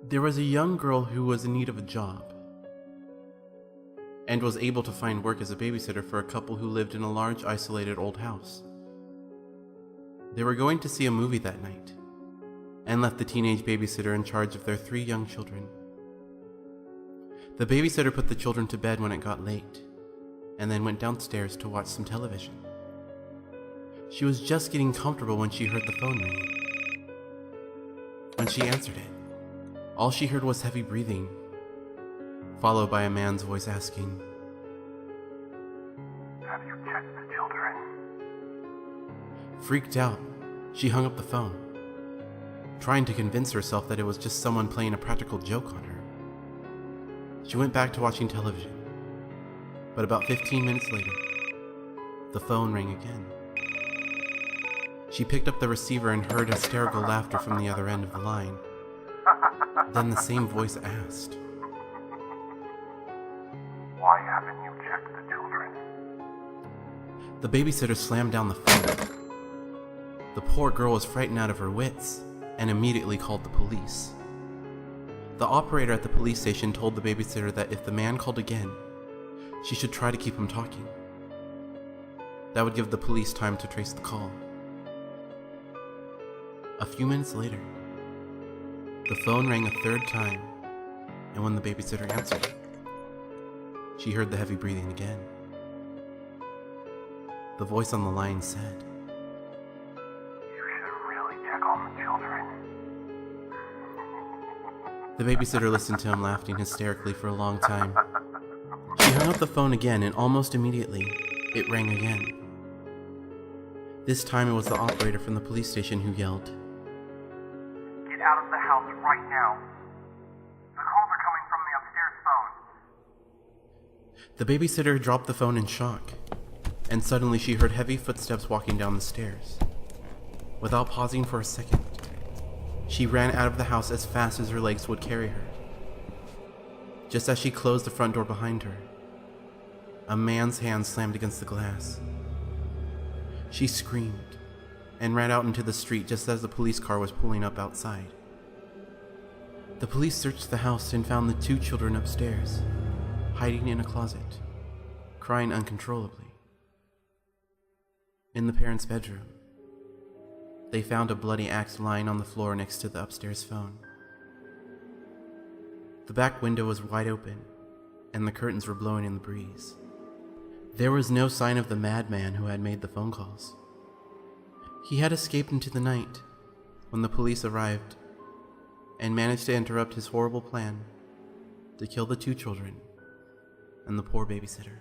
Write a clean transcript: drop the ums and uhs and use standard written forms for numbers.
There was a young girl who was in need of a job and was able to find work as a babysitter for a couple who lived in a large, isolated old house. They were going to see a movie that night and left the teenage babysitter in charge of their 3 young children. The babysitter put the children to bed when it got late and then went downstairs to watch some television. She was just getting comfortable when she heard the phone ring. When she answered it, all she heard was heavy breathing, followed by a man's voice asking, "Have you checked the children?" Freaked out, she hung up the phone, trying to convince herself that it was just someone playing a practical joke on her. She went back to watching television, but about 15 minutes later, the phone rang again. She picked up the receiver and heard hysterical laughter from the other end of the line. Then the same voice asked, "Why haven't you checked the children?" The babysitter slammed down the phone. The poor girl was frightened out of her wits and immediately called the police. The operator at the police station told the babysitter that if the man called again, she should try to keep him talking. That would give the police time to trace the call. A few minutes later, the phone rang a 3rd time, and when the babysitter answered it, she heard the heavy breathing again. The voice on the line said, "You should really check on the children." The babysitter listened to him laughing hysterically for a long time. She hung up the phone again, and almost immediately, it rang again. This time it was the operator from the police station who yelled, "Get out of the house right now. The calls are coming from the upstairs phone." The babysitter dropped the phone in shock, and suddenly she heard heavy footsteps walking down the stairs. Without pausing for a second, she ran out of the house as fast as her legs would carry her. Just as she closed the front door behind her, a man's hand slammed against the glass. She screamed and ran out into the street just as the police car was pulling up outside. The police searched the house and found the 2 children upstairs, hiding in a closet, crying uncontrollably. In the parents' bedroom, they found a bloody axe lying on the floor next to the upstairs phone. The back window was wide open, and the curtains were blowing in the breeze. There was no sign of the madman who had made the phone calls. He had escaped into the night when the police arrived and managed to interrupt his horrible plan to kill the 2 children and the poor babysitter.